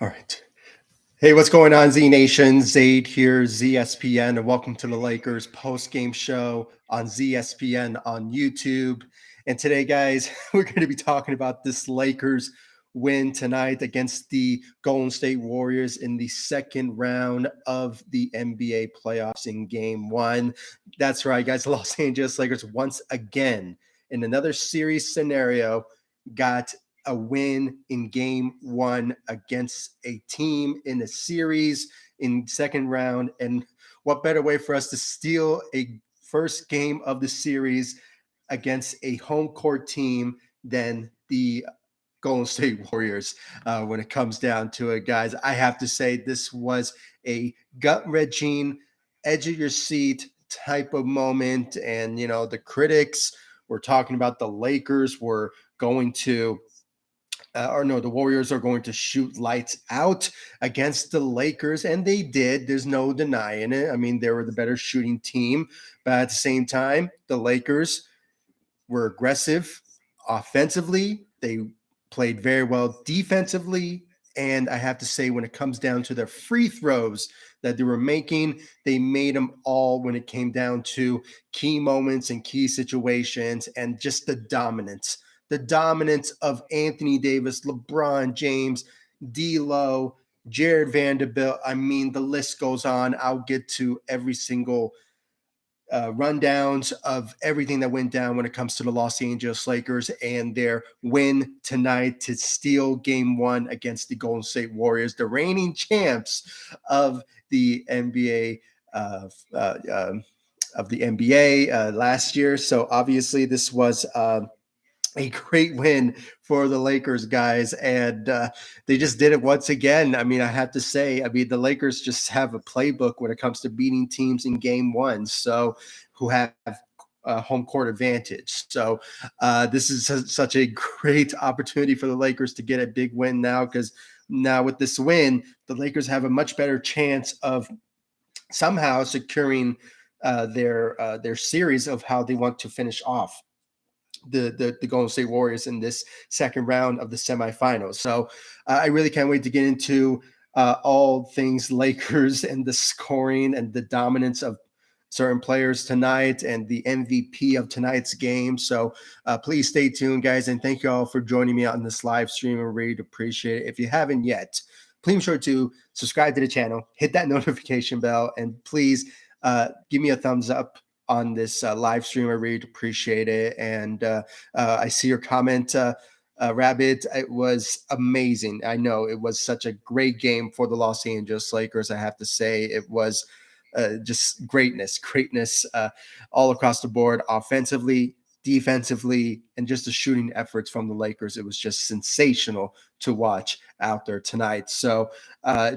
All right. Hey, what's going on, Z Nation? Zaid here, ZSPN, and welcome to the Lakers post-game show on ZSPN on YouTube. And today, guys, we're going to be talking about this Lakers win tonight against the Golden State Warriors in the second round of the NBA playoffs in Game 1. That's right, guys. The Los Angeles Lakers once again in another series scenario got a win in Game 1 against a team in a series in second round. And what better way for us to steal a first game of the series against a home court team than the Golden State Warriors when it comes down to it, guys. I have to say this was a gut-wrenching, edge of your seat type of moment. And, the critics were talking about the Lakers were going to the Warriors are going to shoot lights out against the Lakers, and they did. There's no denying it. I mean, they were the better shooting team, but at the same time, the Lakers were aggressive offensively. They played very well defensively. And I have to say, when it comes down to their free throws that they were making, they made them all when it came down to key moments and key situations and just the dominance of Anthony Davis, LeBron James, D'Lo, Jared Vanderbilt. I mean, the list goes on. I'll get to every single rundowns of everything that went down when it comes to the Los Angeles Lakers and their win tonight to steal Game 1 against the Golden State Warriors, the reigning champs of the NBA. Last year. So obviously this was a great win for the Lakers, guys. And they just did it once again. I mean, I have to say, the Lakers just have a playbook when it comes to beating teams in Game 1. So who have home court advantage. So this is such a great opportunity for the Lakers to get a big win now, because now with this win, the Lakers have a much better chance of somehow securing their series of how they want to finish off the Golden State Warriors in this second round of the semifinals. So I really can't wait to get into all things Lakers and the scoring and the dominance of certain players tonight and the MVP of tonight's game. So please stay tuned, guys, and thank you all for joining me on this live stream. I really appreciate it. If you haven't yet, please be sure to subscribe to the channel, hit that notification bell, and please give me a thumbs up on this live stream. I really appreciate it. And I see your comment, Rabbit. It was amazing. I know it was such a great game for the Los Angeles Lakers. I have to say it was just greatness all across the board, offensively, defensively, and just the shooting efforts from the Lakers. It was just sensational to watch out there tonight. So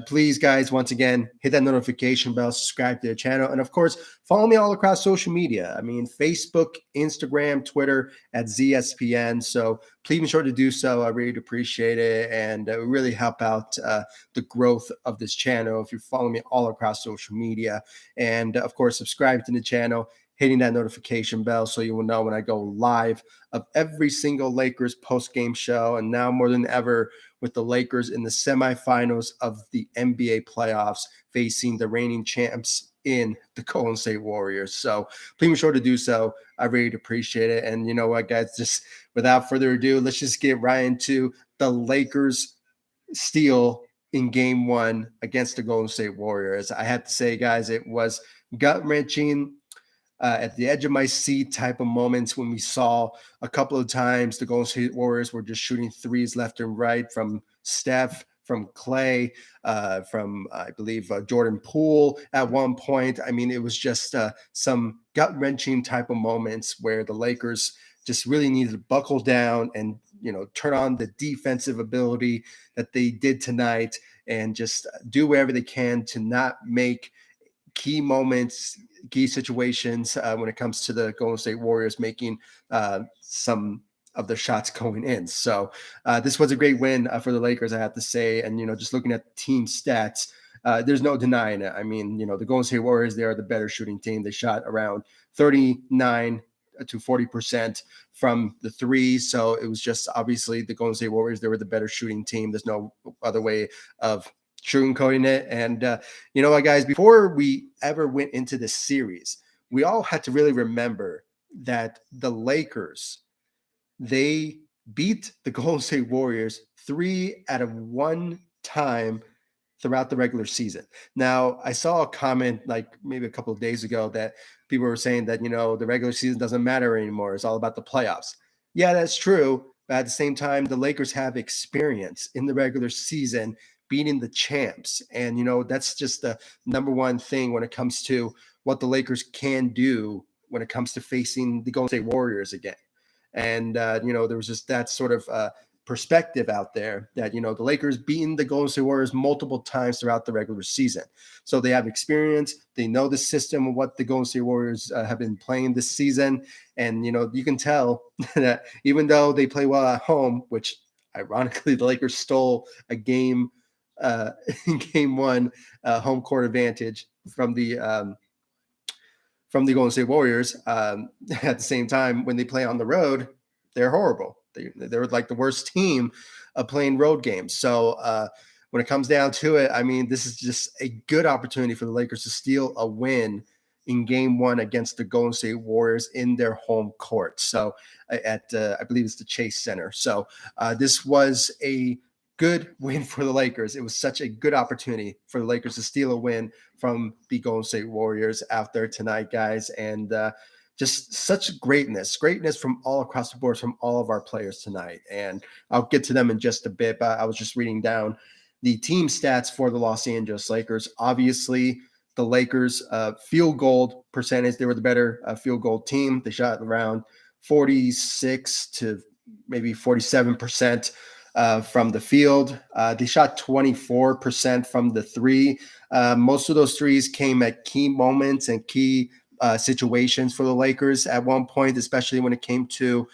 please, guys, once again, hit that notification bell, subscribe to the channel, and of course, follow me all across social media. I mean, Facebook, Instagram, Twitter at ZSPN. So please be sure to do so. I really appreciate it, and it really help out the growth of this channel if you follow me all across social media. And of course, subscribe to the channel, hitting that notification bell so you will know when I go live of every single Lakers post-game show. And now more than ever, with the Lakers in the semifinals of the NBA playoffs, facing the reigning champs in the Golden State Warriors. So please be sure to do so. I really appreciate it. And you know what, guys, just without further ado, let's just get right into the Lakers steal in Game 1 against the Golden State Warriors. I have to say, guys, it was gut-wrenching, at the edge of my seat type of moments when we saw a couple of times the Golden State Warriors were just shooting threes left and right from Steph, from Clay, from, I believe, Jordan Poole at one point. I mean, it was just some gut-wrenching type of moments where the Lakers just really needed to buckle down and, turn on the defensive ability that they did tonight and just do whatever they can to not make key moments, key situations when it comes to the Golden State Warriors making some of their shots going in. So this was a great win for the Lakers, I have to say. And, just looking at the team stats, there's no denying it. I mean, the Golden State Warriors, they are the better shooting team. They shot around 39 to 40% from the three. So it was just obviously the Golden State Warriors. They were the better shooting team. There's no other way of sugarcoating it. And you know what, guys, before we ever went into this series, we all had to really remember that the Lakers, they beat the Golden State Warriors 3 out of 1 time throughout the regular season. Now, I saw a comment like maybe a couple of days ago that people were saying that, the regular season doesn't matter anymore. It's all about the playoffs. Yeah, that's true. But at the same time, the Lakers have experience in the regular season beating the champs. And, that's just the number one thing when it comes to what the Lakers can do when it comes to facing the Golden State Warriors again. And, there was just that sort of perspective out there that, the Lakers beaten the Golden State Warriors multiple times throughout the regular season. So they have experience. They know the system of what the Golden State Warriors have been playing this season. And, you can tell that even though they play well at home, which ironically the Lakers stole a game in game one, home court advantage from the Golden State Warriors. At the same time, when they play on the road, they're horrible. They're like the worst team of playing road games. So when it comes down to it, I mean, this is just a good opportunity for the Lakers to steal a win in game one against the Golden State Warriors in their home court. So at I believe it's the Chase Center. So this was a good win for the Lakers. It was such a good opportunity for the Lakers to steal a win from the Golden State Warriors out there tonight, guys. And just such greatness from all across the board from all of our players tonight. And I'll get to them in just a bit, but I was just reading down the team stats for the Los Angeles Lakers. Obviously, the Lakers field goal percentage, they were the better field goal team. They shot around 46 to maybe 47% from the field. They shot 24% from the three. Most of those threes came at key moments and key situations for the Lakers at one point, especially when it came to,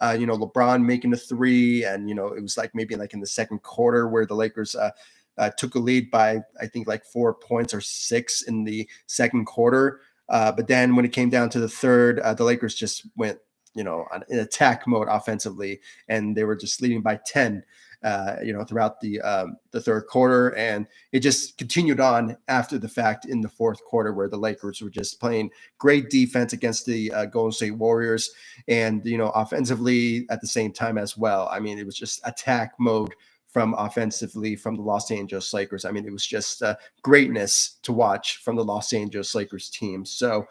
LeBron making a three. And, it was like maybe like in the second quarter where the Lakers took a lead by, I think, like 4 points or 6 in the second quarter. But then when it came down to the third, the Lakers just went, in attack mode offensively, and they were just leading by 10, throughout the third quarter. And it just continued on after the fact in the fourth quarter, where the Lakers were just playing great defense against the Golden State Warriors, and, offensively at the same time as well. I mean, it was just attack mode from offensively from the Los Angeles Lakers. I mean, it was just greatness to watch from the Los Angeles Lakers team. So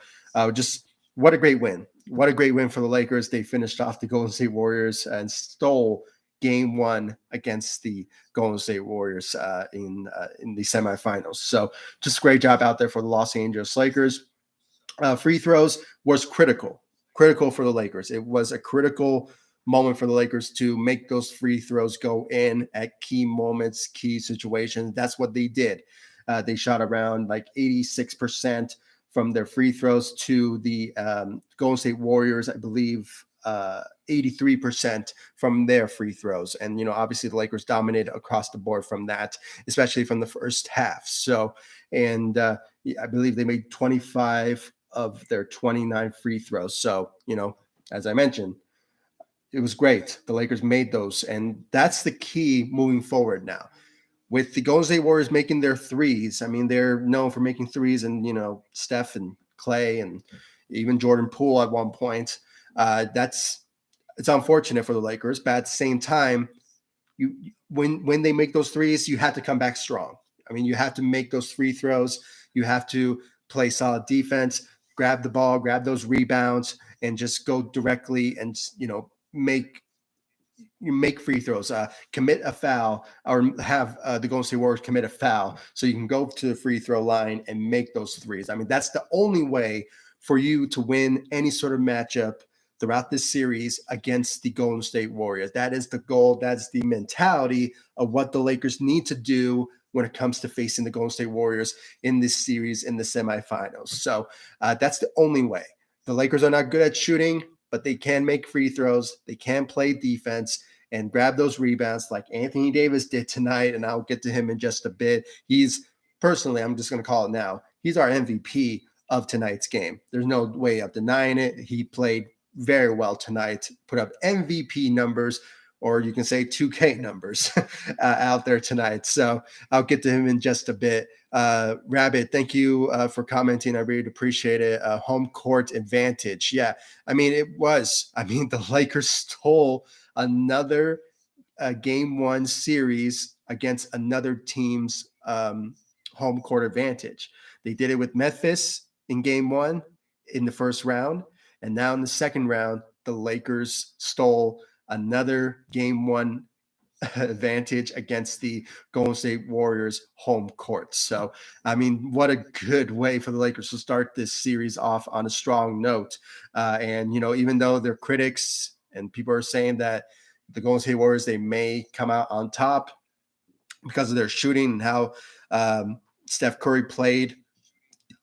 just what a great win. What a great win for the Lakers. They finished off the Golden State Warriors and stole game one against the Golden State Warriors in the semifinals. So just a great job out there for the Los Angeles Lakers. Free throws was critical for the Lakers. It was a critical moment for the Lakers to make those free throws go in at key moments, key situations. That's what they did. They shot around like 86% from their free throws to the Golden State Warriors, I believe, 83% from their free throws. And, obviously the Lakers dominated across the board from that, especially from the first half. So, and I believe they made 25 of their 29 free throws. So, as I mentioned, it was great. The Lakers made those, and that's the key moving forward now. With the Golden State Warriors making their threes, I mean, they're known for making threes, and, Steph and Clay and even Jordan Poole at one point. It's unfortunate for the Lakers, but at the same time, when they make those threes, you have to come back strong. I mean, you have to make those free throws. You have to play solid defense, grab the ball, grab those rebounds, and just go directly and, make free throws, commit a foul, or have the Golden State Warriors commit a foul, so you can go to the free throw line and make those threes. I mean, that's the only way for you to win any sort of matchup throughout this series against the Golden State Warriors. That is the goal. That's the mentality of what the Lakers need to do when it comes to facing the Golden State Warriors in this series in the semifinals. So that's the only way. The Lakers are not good at shooting, but they can make free throws. They can play defense and grab those rebounds like Anthony Davis did tonight. And I'll get to him in just a bit. Personally, I'm just going to call it now, he's our MVP of tonight's game. There's no way of denying it. He played very well tonight, put up MVP numbers, or you can say 2K numbers out there tonight. So I'll get to him in just a bit. Rabbit, thank you for commenting. I really appreciate it. Home court advantage. Yeah, I mean, it was. I mean, the Lakers stole another game one series against another team's home court advantage. They did it with Memphis in game one in the first round. And now in the second round, the Lakers stole another game one advantage against the Golden State Warriors home court. So, I mean, what a good way for the Lakers to start this series off on a strong note. And, you know, even though they're critics and people are saying that the Golden State Warriors, they may come out on top because of their shooting and how Steph Curry played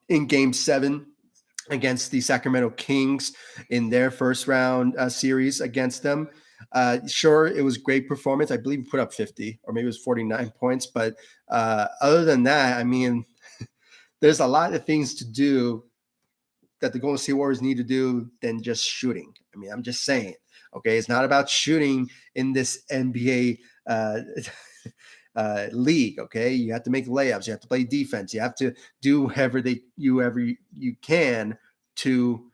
in game 7 against the Sacramento Kings in their first round series against them. Sure, it was great performance. I believe he put up 50 or maybe it was 49 points. But other than that, I mean, there's a lot of things to do that the Golden State Warriors need to do than just shooting. I mean, I'm just saying, okay, it's not about shooting in this NBA league. Okay, you have to make layups, you have to play defense, you have to do whatever you can to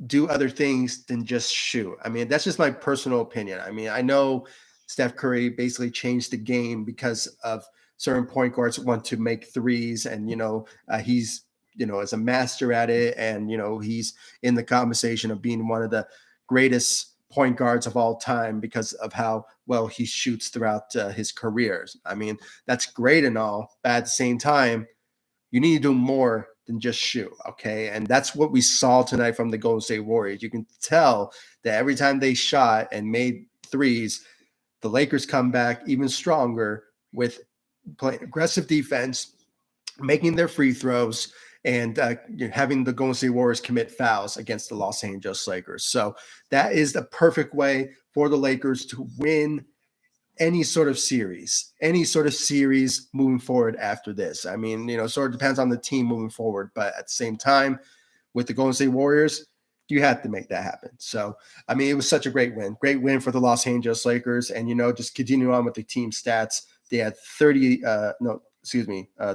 do other things than just shoot. I mean, that's just my personal opinion. I mean, I know Steph Curry basically changed the game because of certain point guards want to make threes, and he's as a master at it, and he's in the conversation of being one of the greatest point guards of all time because of how well he shoots throughout his careers. I mean, that's great and all, but at the same time, you need to do more than just shoot, okay? And that's what we saw tonight from the Golden State Warriors. You can tell that every time they shot and made threes, the Lakers come back even stronger with playing aggressive defense, making their free throws, and having the Golden State Warriors commit fouls against the Los Angeles Lakers. So that is the perfect way for the Lakers to win any sort of series moving forward after this. I mean, sort of depends on the team moving forward, but at the same time, with the Golden State Warriors, you have to make that happen. So, I mean, it was such a great win for the Los Angeles Lakers. And, just continue on with the team stats. They had 30, the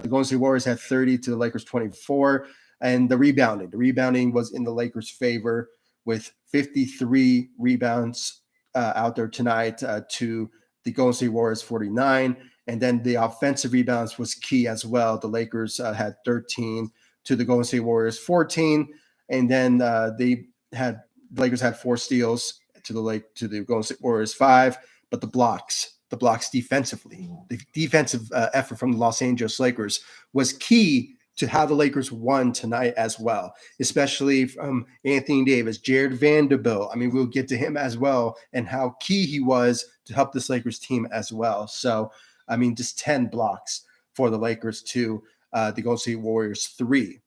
Golden State Warriors had 30 to the Lakers 24. And the rebounding was in the Lakers' favor with 53 rebounds out there tonight to the Golden State Warriors 49. And then the offensive rebounds was key as well. The Lakers had 13 to the Golden State Warriors 14. And then the Lakers had 4 steals to the Golden State Warriors 5. But the blocks defensively, the defensive effort from the Los Angeles Lakers was key to how the Lakers won tonight as well, especially from Anthony Davis, Jared Vanderbilt. I mean, we'll get to him as well and how key he was to help this Lakers team as well. So, I mean, just 10 blocks for the Lakers to the Golden State Warriors 3.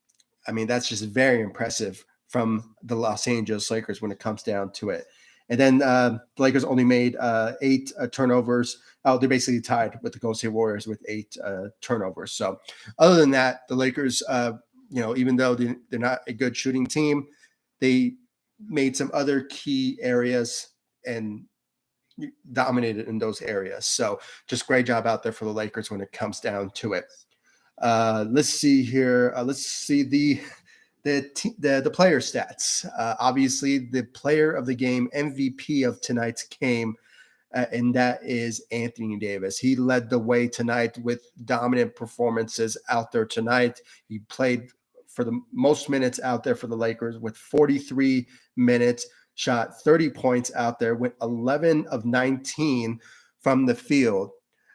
I mean, that's just very impressive from the Los Angeles Lakers when it comes down to it. And then the Lakers only made 8 turnovers. They're basically tied with the Golden State Warriors with 8 turnovers. So other than that, the Lakers, even though they're not a good shooting team, they made some other key areas and dominated in those areas. So just great job out there for the Lakers when it comes down to it. Let's see here. Let's see the player stats. Obviously, the player of the game, MVP of tonight's game, and that is Anthony Davis. He led the way tonight with dominant performances out there tonight. He played for the most minutes out there for the Lakers with 43 minutes, shot 30 points out there, went 11 of 19 from the field.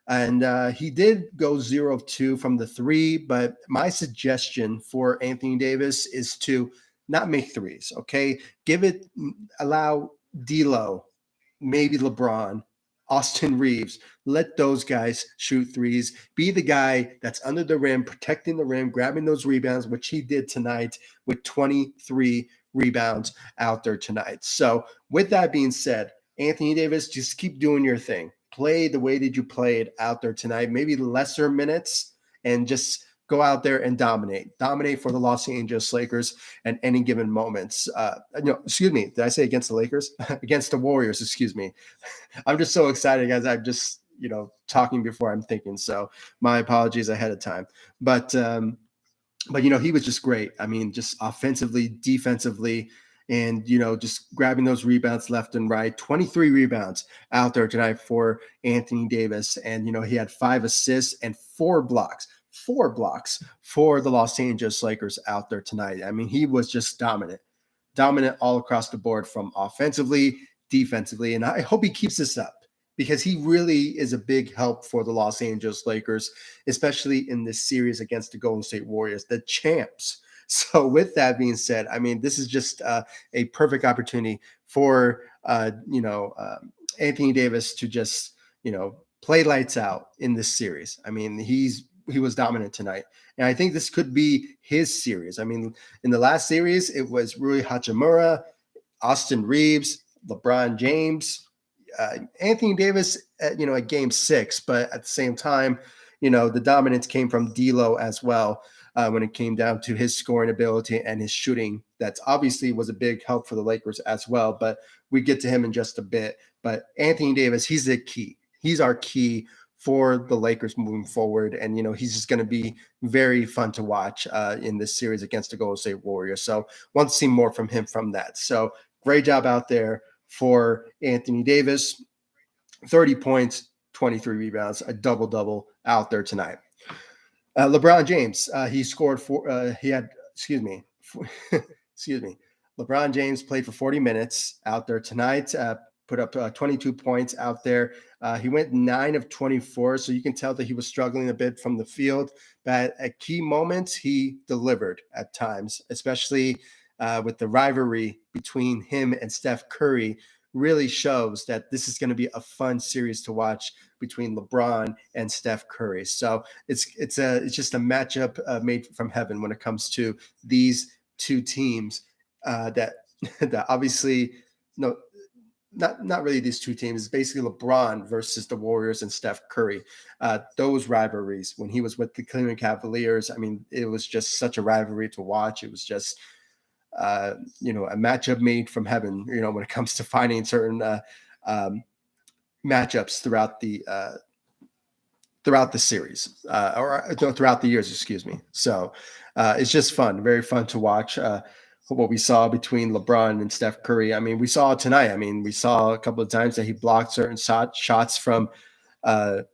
And he did go 0 of 2 from the 3, but my suggestion for Anthony Davis is to not make threes, okay? Allow D'Lo, maybe LeBron, Austin Reeves, let those guys shoot threes. Be the guy that's under the rim, protecting the rim, grabbing those rebounds, which he did tonight with 23 rebounds out there tonight. So with that being said, Anthony Davis, just keep doing your thing. Play the way that you played out there tonight, maybe lesser minutes, and just go out there and dominate for the Los Angeles Lakers at any given moments. No, excuse me, did I say against the Lakers? Against the Warriors, excuse me. I'm just so excited, guys. I'm just talking before I'm thinking. So my apologies ahead of time. But he was just great. I mean, just offensively, defensively, and just grabbing those rebounds left and right. 23 rebounds out there tonight for Anthony Davis, and he had 5 assists and 4 blocks. 4 blocks for the Los Angeles Lakers out there tonight. I mean, he was just dominant all across the board from offensively, defensively. And I hope he keeps this up because he really is a big help for the Los Angeles Lakers, especially in this series against the Golden State Warriors, the champs. So with that being said, I mean, this is just a perfect opportunity for, Anthony Davis to just, play lights out in this series. I mean, he was dominant tonight. And I think this could be his series. I mean, in the last series, it was Rui Hachimura, Austin Reeves, LeBron James, Anthony Davis, at game 6. But at the same time, the dominance came from D'Lo as well when it came down to his scoring ability and his shooting. That obviously was a big help for the Lakers as well. But we get to him in just a bit. But Anthony Davis, he's the key. He's our key for the Lakers moving forward. And, he's just going to be very fun to watch in this series against the Golden State Warriors. So want to see more from him from that. So great job out there for Anthony Davis. 30 points, 23 rebounds, a double-double out there tonight. LeBron James, he scored excuse me. LeBron James played for 40 minutes out there tonight, put up 22 points out there. He went 9 of 24, so you can tell that he was struggling a bit from the field. But at key moments, he delivered at times, especially with the rivalry between him and Steph Curry. Really shows that this is going to be a fun series to watch between LeBron and Steph Curry. So it's just a matchup made from heaven when it comes to these two teams. That obviously not really these two teams. It's basically LeBron versus the Warriors and Steph Curry. Those rivalries when he was with the Cleveland Cavaliers, I mean, it was just such a rivalry to watch. It was just a matchup made from heaven, when it comes to finding certain matchups throughout the series or throughout the years, excuse me. So it's just fun, very fun to watch what we saw between LeBron and Steph Curry. I mean, we saw it tonight. I mean, we saw a couple of times that he blocked certain shots from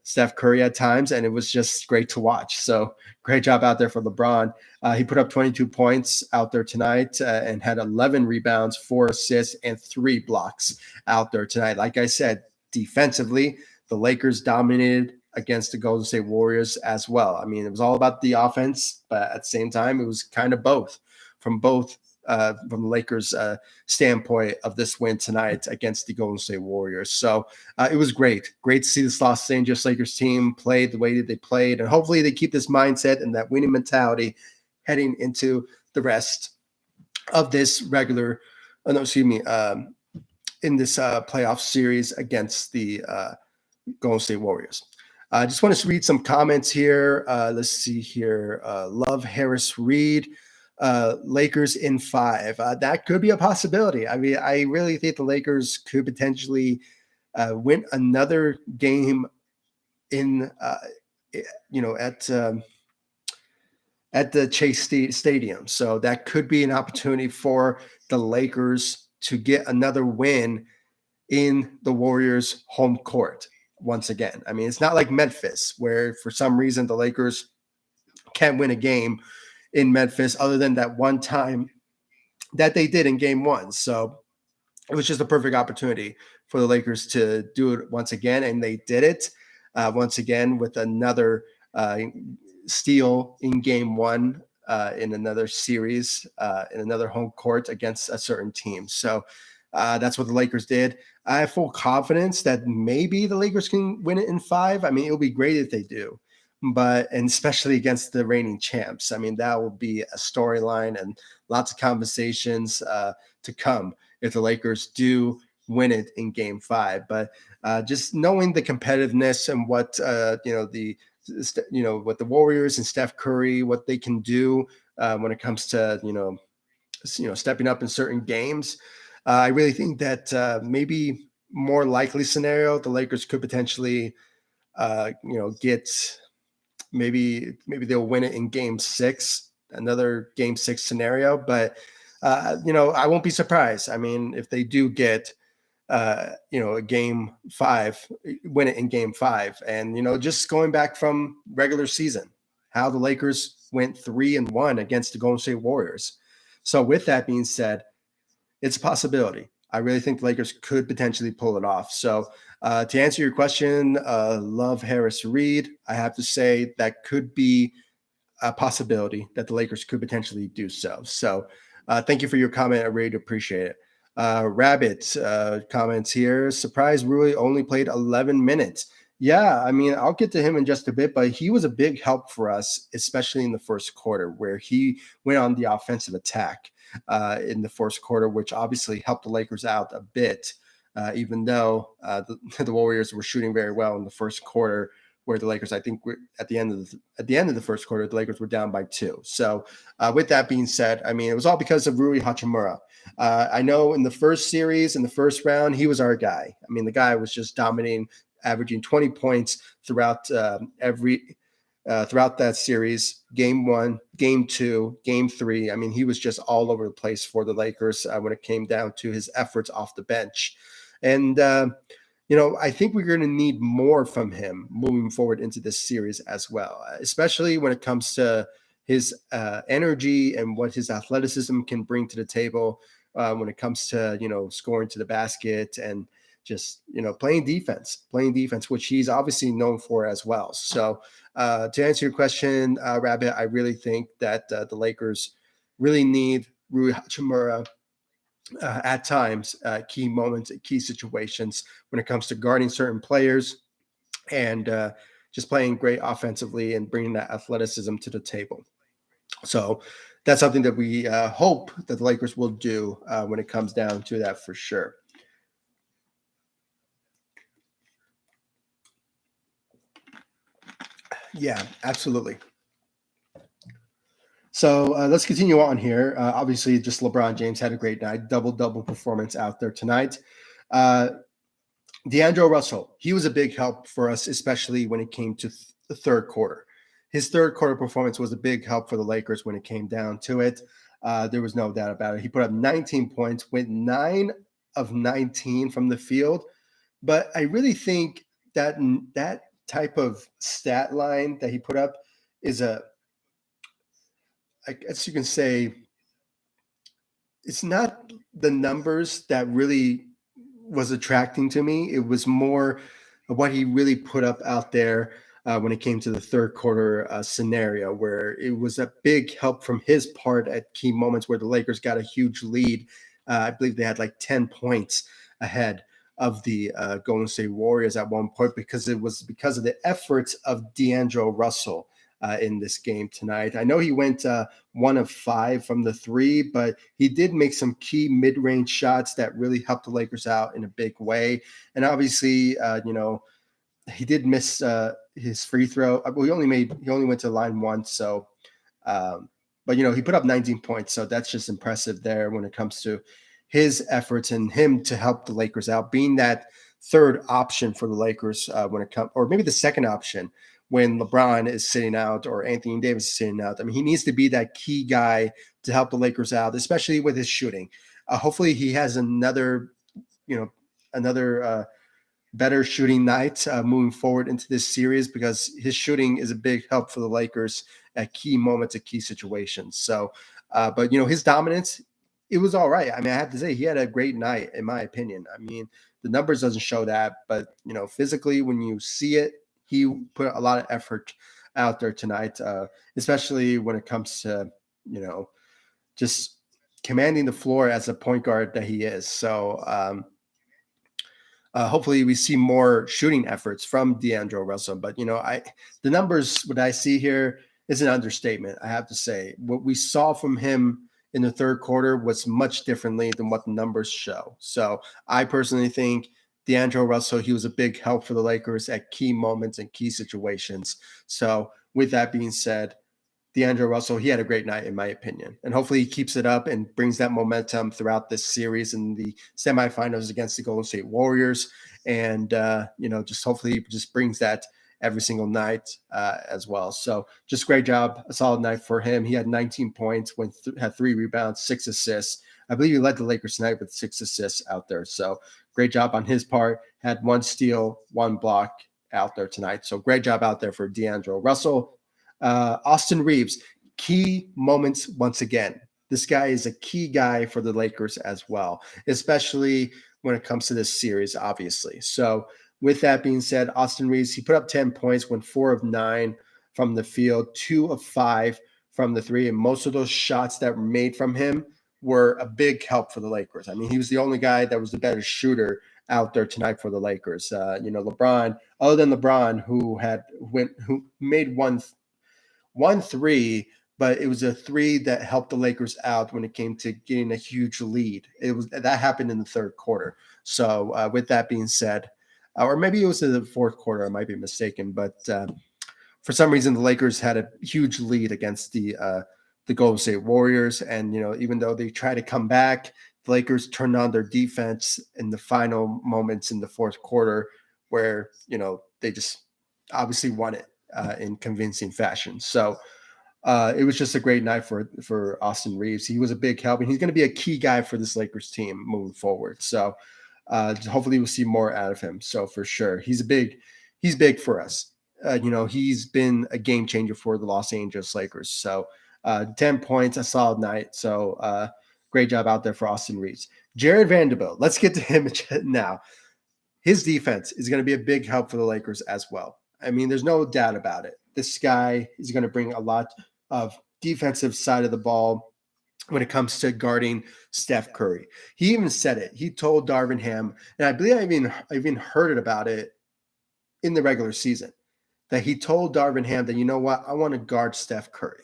Steph Curry at times, and it was just great to watch. So great job out there for LeBron. He put up 22 points out there tonight and had 11 rebounds, 4 assists, and 3 blocks out there tonight. Like I said, defensively, the Lakers dominated against the Golden State Warriors as well. I mean, it was all about the offense, but at the same time, it was kind of both from the Lakers' standpoint of this win tonight against the Golden State Warriors. So it was great to see this Los Angeles Lakers team play the way that they played, and hopefully they keep this mindset and that winning mentality heading into the rest of this in this playoff series against the Golden State Warriors. I just want to read some comments here. Let's see here. Love Harris Reed. Lakers in 5. That could be a possibility. I mean, I really think the Lakers could potentially win another game in, at the Chase Stadium. So that could be an opportunity for the Lakers to get another win in the Warriors' home court once again. I mean, it's not like Memphis, where for some reason the Lakers can't win a game in Memphis other than that one time that they did in game 1. So it was just a perfect opportunity for the Lakers to do it once again, and they did it once again with another steal in game 1 in another series in another home court against a certain team. So that's what the Lakers did. I have full confidence that maybe the Lakers can win it in 5. I mean, it would be great if they do, and especially against the reigning champs. I mean, that will be a storyline and lots of conversations to come if the Lakers do win it in game 5. But just knowing the competitiveness and what the what the Warriors and Steph Curry, what they can do when it comes to stepping up in certain games. I really think that maybe more likely scenario, the Lakers could potentially get maybe they'll win it in game 6, another game 6 scenario. But I won't be surprised. I mean, if they do get a game 5, win it in game 5, and just going back from regular season, how the Lakers went 3-1 against the Golden State Warriors. So with that being said, it's a possibility. I really think the Lakers could potentially pull it off. So to answer your question, love Harris Reed. I have to say that could be a possibility that the Lakers could potentially do so. So thank you for your comment. I really appreciate it. Rabbit comments here. Surprise, Rui only played 11 minutes. Yeah, I mean, I'll get to him in just a bit, but he was a big help for us, especially in the first quarter, where he went on the offensive attack in the first quarter, which obviously helped the Lakers out a bit, even though the Warriors were shooting very well in the first quarter, where the Lakers, I think, were at the end of the first quarter, the Lakers were down by 2. So, with that being said, I mean, it was all because of Rui Hachimura. I know in the first series, in the first round, he was our guy. I mean, the guy was just dominating, averaging 20 points throughout throughout that series. Game 1, game 2, game 3. I mean, he was just all over the place for the Lakers when it came down to his efforts off the bench. And I think we're going to need more from him moving forward into this series as well, especially when it comes to his energy and what his athleticism can bring to the table when it comes to, scoring to the basket and just, playing defense, which he's obviously known for as well. So to answer your question, Rabbit, I really think that the Lakers really need Rui Hachimura at times, key moments, key situations when it comes to guarding certain players and just playing great offensively and bringing that athleticism to the table. So that's something that we hope that the Lakers will do when it comes down to that for sure. Yeah, absolutely. So let's continue on here. Obviously, just LeBron James had a great night, double performance out there tonight. D'Angelo Russell, he was a big help for us, especially when it came to the third quarter. His third quarter performance was a big help for the Lakers when it came down to it. There was no doubt about it. He put up 19 points, went 9 of 19 from the field. But I really think that that type of stat line that he put up is I guess you can say, it's not the numbers that really was attracting to me. It was more of what he really put up out there when it came to the third quarter scenario, where it was a big help from his part at key moments where the Lakers got a huge lead. I believe they had like 10 points ahead of the Golden State Warriors at one point, because it was because of the efforts of D'Angelo Russell in this game tonight. I know he went 1 of 5 from the 3, but he did make some key mid-range shots that really helped the Lakers out in a big way. And obviously, he did miss his free throw. He only went to the line once. So, but he put up 19 points. So that's just impressive there when it comes to his efforts and him to help the Lakers out, being that third option for the Lakers when it comes, or maybe the second option when LeBron is sitting out or Anthony Davis is sitting out. I mean, he needs to be that key guy to help the Lakers out, especially with his shooting. Hopefully he has another better shooting night moving forward into this series, because his shooting is a big help for the Lakers at key moments, at key situations. So, but his dominance, it was all right. I mean, I have to say he had a great night, in my opinion. I mean, the numbers doesn't show that, but physically when you see it, he put a lot of effort out there tonight, especially when it comes to, just commanding the floor as a point guard that he is. So, hopefully we see more shooting efforts from D'Angelo Russell. But, the numbers, what I see here is an understatement. I have to say what we saw from him in the third quarter was much differently than what the numbers show. So I personally think D'Angelo Russell, he was a big help for the Lakers at key moments and key situations. So, with that being said, D'Angelo Russell, he had a great night, in my opinion. And hopefully he keeps it up and brings that momentum throughout this series in the semifinals against the Golden State Warriors. And, just hopefully he just brings that every single night as well. So just great job. A solid night for him. He had 19 points, had 3 rebounds, 6 assists. I believe he led the Lakers tonight with 6 assists out there. So great job on his part. Had 1 steal, 1 block out there tonight. So great job out there for D'Angelo Russell. Austin Reeves, key moments once again. This guy is a key guy for the Lakers as well, especially when it comes to this series, obviously. So, with that being said, Austin Reeves, he put up 10 points, went 4 of 9 from the field, 2 of 5 from the three. And most of those shots that were made from him were a big help for the Lakers. I mean, he was the only guy that was the better shooter out there tonight for the Lakers. LeBron, other than LeBron, who made one three, but it was a three that helped the Lakers out when it came to getting a huge lead. That happened in the third quarter. So with that being said, or maybe it was in the fourth quarter, I might be mistaken, but for some reason the Lakers had a huge lead against the Golden State Warriors, and even though they tried to come back, the Lakers turned on their defense in the final moments in the fourth quarter, where they just obviously won it in convincing fashion. So it was just a great night for Austin Reeves. He was a big help, and he's going to be a key guy for this Lakers team moving forward. So hopefully we'll see more out of him. So for sure, he's big for us. He's been a game changer for the Los Angeles Lakers. So 10 points, a solid night. So great job out there for Austin Reeves. Jared Vanderbilt, let's get to him now. His defense is going to be a big help for the Lakers as well. I mean, there's no doubt about it. This guy is going to bring a lot of defensive side of the ball when it comes to guarding Steph Curry. He even said it. He told Darvin Ham, and I believe I even heard it about it in the regular season, that he told Darvin Ham that, you know what, I want to guard Steph Curry.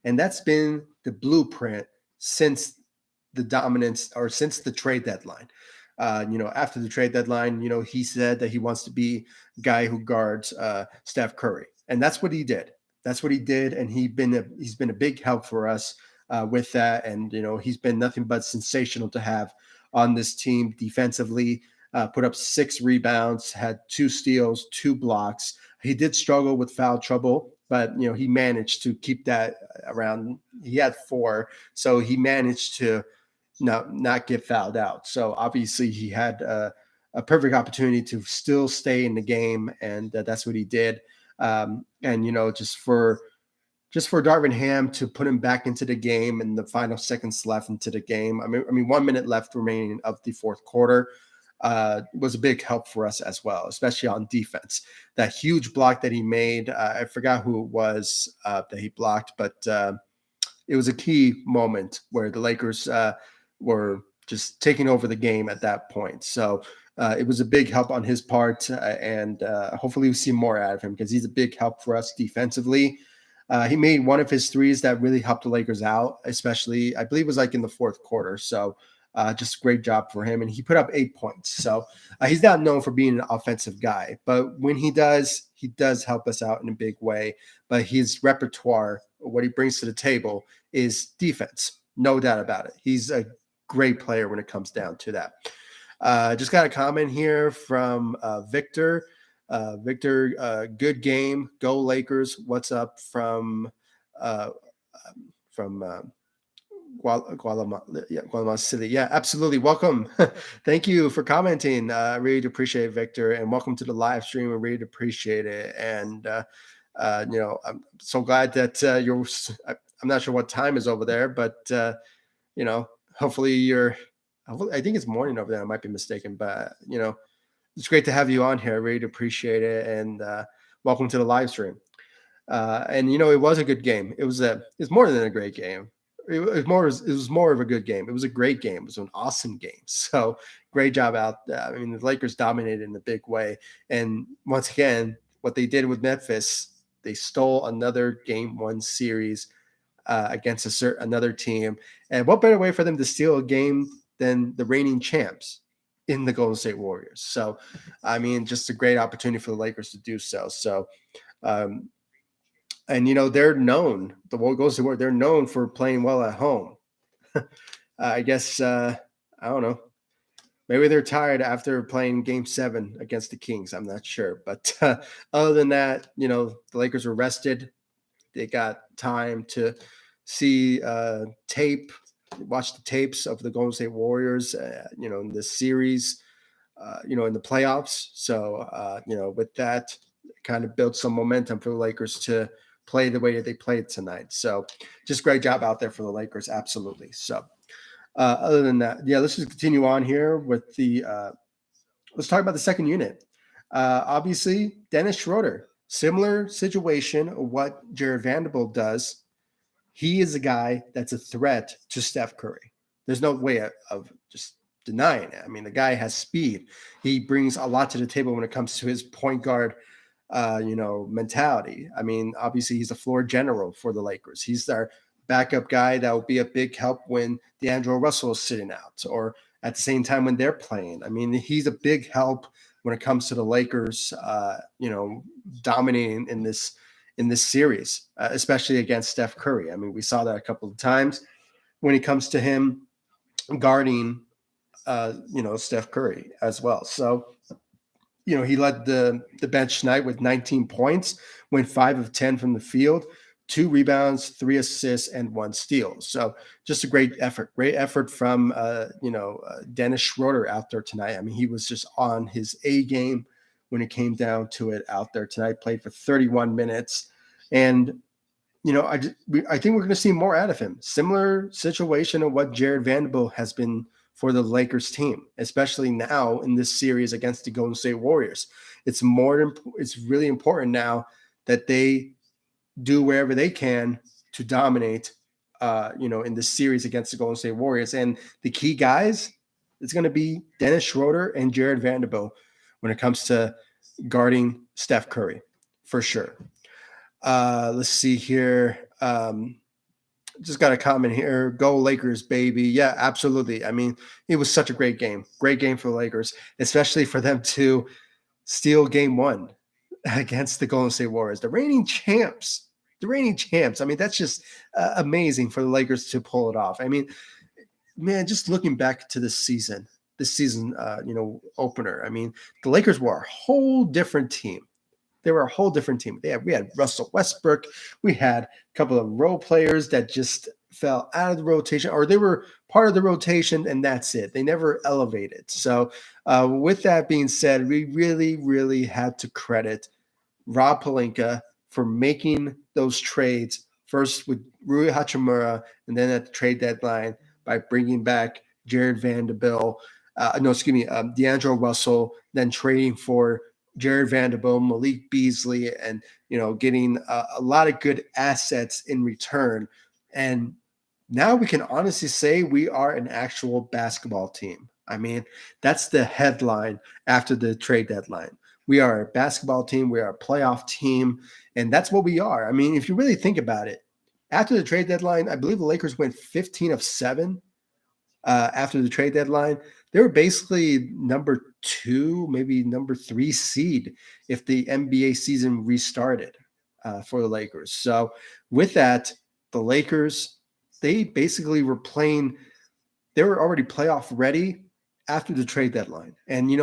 And that's been the blueprint since the dominance or since the trade deadline. After the trade deadline, he said that he wants to be a guy who guards Steph Curry. And that's what he did. That's what he did. And he's been a big help for us with that. And, he's been nothing but sensational to have on this team defensively. Put up 6 rebounds, had 2 steals, 2 blocks. He did struggle with foul trouble, but he managed to keep that around. He had 4, so he managed to not get fouled out. So obviously he had a perfect opportunity to still stay in the game, and that's what he did. And just for Darvin Ham to put him back into the game in the final seconds left into the game. I mean, 1 minute left remaining of the fourth quarter. Was a big help for us as well, especially on defense. That huge block that he made, I forgot who it was that he blocked, but it was a key moment where the Lakers were just taking over the game at that point. So it was a big help on his part, and hopefully we see more out of him because he's a big help for us defensively. He made one of his threes that really helped the Lakers out, especially, I believe it was like in the fourth quarter. So just a great job for him. And he put up 8 points. So he's not known for being an offensive guy, but when he does help us out in a big way. But his repertoire, what he brings to the table, is defense. No doubt about it. He's a great player when it comes down to that. Just got a comment here from Victor. Victor, good game. Go Lakers. What's up from Guatemala City? Yeah, absolutely. Welcome. Thank you for commenting. I really appreciate it, Victor, and welcome to the live stream. I really appreciate it. And I'm so glad that you're. I'm not sure what time is over there, but hopefully you're. I think it's morning over there. I might be mistaken, but it's great to have you on here. I really appreciate it, and welcome to the live stream. And it was a good game. It's more than a great game. It was more of a good game. It was a great game. It was an awesome game. So great job out there. I mean, the Lakers dominated in a big way. And once again, what they did with Memphis, they stole another game 1 series against another team. And what better way for them to steal a game than the reigning champs in the Golden State Warriors. So, I mean, just a great opportunity for the Lakers to do so. So, um, and they're known, the Golden State Warriors, they're known for playing well at home. I guess I don't know. Maybe they're tired after playing Game 7 against the Kings. I'm not sure, but other than that, the Lakers were rested. They got time to see tape, watch the tapes of the Golden State Warriors, in this series, in the playoffs. So, with that, kind of built some momentum for the Lakers to play the way that they played tonight. So, just great job out there for the Lakers, absolutely. So, other than that, yeah, let's just continue on here with the. Let's talk about the second unit. Obviously, Dennis Schroeder, similar situation of what Jared Vanderbilt does. He is a guy that's a threat to Steph Curry. There's no way of just denying it. I mean, the guy has speed. He brings a lot to the table when it comes to his point guard, mentality. I mean, obviously, he's a floor general for the Lakers. He's their backup guy that will be a big help when D'Angelo Russell is sitting out or at the same time when they're playing. I mean, he's a big help when it comes to the Lakers, dominating in this series, especially against Steph Curry. I mean, we saw that a couple of times when it comes to him guarding, Steph Curry as well. So, he led the bench tonight with 19 points, went 5 of 10 from the field, 2 rebounds, 3 assists, and 1 steal. So just a great effort from Dennis Schroeder out there tonight. I mean, he was just on his A game when it came down to it out there tonight. Played for 31 minutes, and I think we're going to see more out of him. Similar situation of what Jared Vanderbilt has been for the Lakers team, especially now in this series against the Golden State Warriors. It's really important now that they do wherever they can to dominate, in this series against the Golden State Warriors. And the key guys, it's going to be Dennis Schroeder and Jared Vanderbilt when it comes to guarding Steph Curry, for sure. Let's see here. Just got a comment here. Go Lakers, baby. Yeah, absolutely. I mean, it was such a great game. Great game for the Lakers, especially for them to steal game 1 against the Golden State Warriors, the reigning champs. The reigning champs. I mean, that's just amazing for the Lakers to pull it off. I mean, man, just looking back to this season, opener. I mean, the Lakers were a whole different team. They were a whole different team. We had Russell Westbrook. We had a couple of role players that just fell out of the rotation, or they were part of the rotation, and that's it. They never elevated. So, with that being said, we really, really had to credit Rob Pelinka for making those trades, first with Rui Hachimura, and then at the trade deadline by bringing back Jared Vanderbilt. D'Angelo Russell, then trading for Jared Vanderbilt, Malik Beasley, and getting a lot of good assets in return. And now we can honestly say we are an actual basketball team. I mean, that's the headline after the trade deadline. We are a basketball team. We are a playoff team, and that's what we are. I mean, if you really think about it, after the trade deadline, I believe the Lakers went 15 of 7 after the trade deadline. They were basically number 2, maybe number 3 seed if the NBA season restarted for the Lakers. So with that, the Lakers, they basically were playing, they were already playoff ready after the trade deadline. And,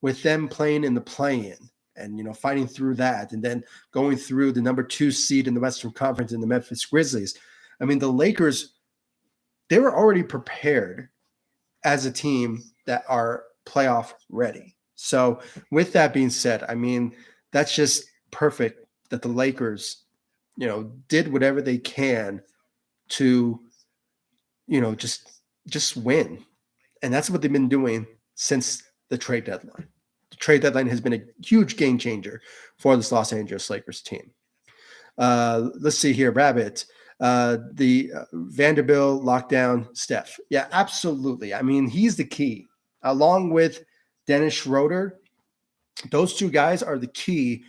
with them playing in the play-in and, fighting through that and then going through the number 2 seed in the Western Conference in the Memphis Grizzlies, I mean, the Lakers, they were already prepared as a team that are playoff ready. So with that being said, I mean, that's just perfect that the Lakers, did whatever they can to, just win. And that's what they've been doing since the trade deadline. The trade deadline has been a huge game changer for this Los Angeles Lakers team. Let's see here, Rabbit. The Vanderbilt lockdown Steph. Yeah, absolutely. I mean, he's the key. Along with Dennis Schroeder, those 2 guys are the key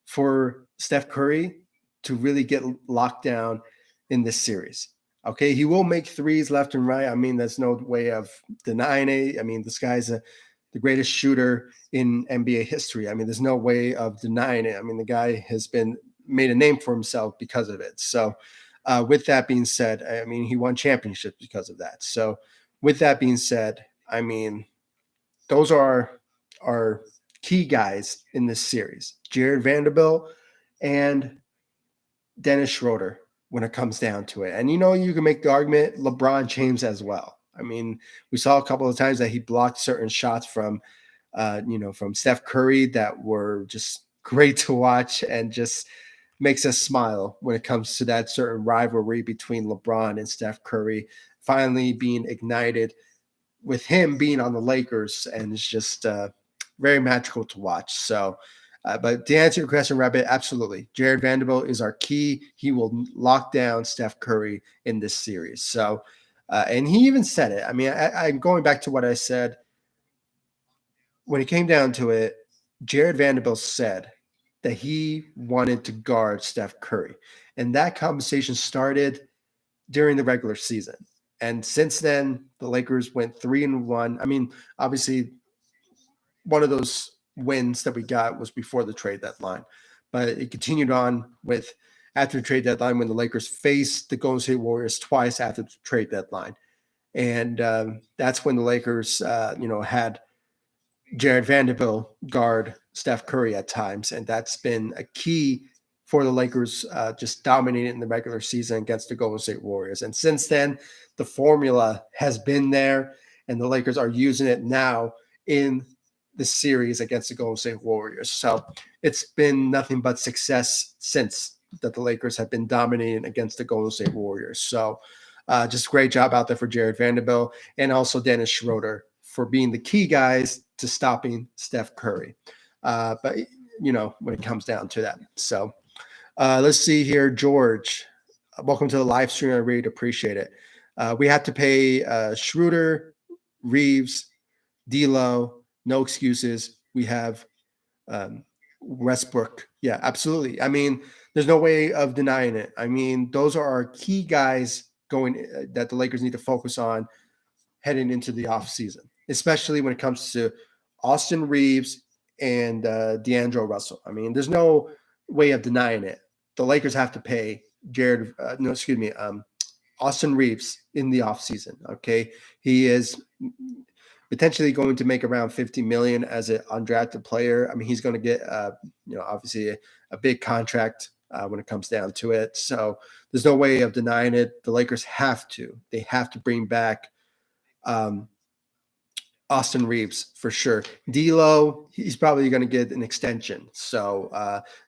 for Steph Curry to really get locked down in this series. Okay, he will make threes left and right. I mean, there's no way of denying it. I mean, this guy's a the greatest shooter in NBA history. I mean, there's no way of denying it. I mean, the guy has been made a name for himself because of it. So, with that being said, I mean, he won championships because of that. So, with that being said, I mean, those are our key guys in this series: Jared Vanderbilt and Dennis Schroeder when it comes down to it. And you can make the argument LeBron James as well. I mean, we saw a couple of times that he blocked certain shots from from Steph Curry that were just great to watch and just makes us smile when it comes to that certain rivalry between LeBron and Steph Curry finally being ignited with him being on the Lakers, and it's just very magical to watch. So, but to answer your question, Rabbit, absolutely. Jared Vanderbilt is our key. He will lock down Steph Curry in this series. So, and he even said it. I mean, I'm going back to what I said. When it came down to it, Jared Vanderbilt said that he wanted to guard Steph Curry. And that conversation started during the regular season. And since then, the Lakers went 3-1. I mean, obviously, one of those wins that we got was before the trade deadline, but it continued on with after the trade deadline when the Lakers faced the Golden State Warriors twice after the trade deadline. And that's when the Lakers, had Jared Vanderbilt guard Steph Curry at times, and that's been a key for the Lakers just dominating in the regular season against the Golden State Warriors. And since then, the formula has been there, and the Lakers are using it now in the series against the Golden State Warriors. So it's been nothing but success since that the Lakers have been dominating against the Golden State Warriors. So just a great job out there for Jared Vanderbilt and also Dennis Schroeder for being the key guys to stopping Steph Curry. But, when it comes down to that. So let's see here, George. Welcome to the live stream. I really appreciate it. We have to pay Schroeder, Reeves, D'Lo, no excuses. We have Westbrook. Yeah, absolutely. I mean, there's no way of denying it. I mean, those are our key guys going that the Lakers need to focus on heading into the offseason, especially when it comes to Austin Reeves and D'Angelo Russell. I mean, there's no way of denying it. The Lakers have to pay Austin Reeves in the offseason. Okay. He is potentially going to make around $50 million as an undrafted player. I mean, he's going to get, obviously a big contract when it comes down to it. So there's no way of denying it. The Lakers they have to bring back Austin Reeves for sure. D'Lo, he's probably going to get an extension. So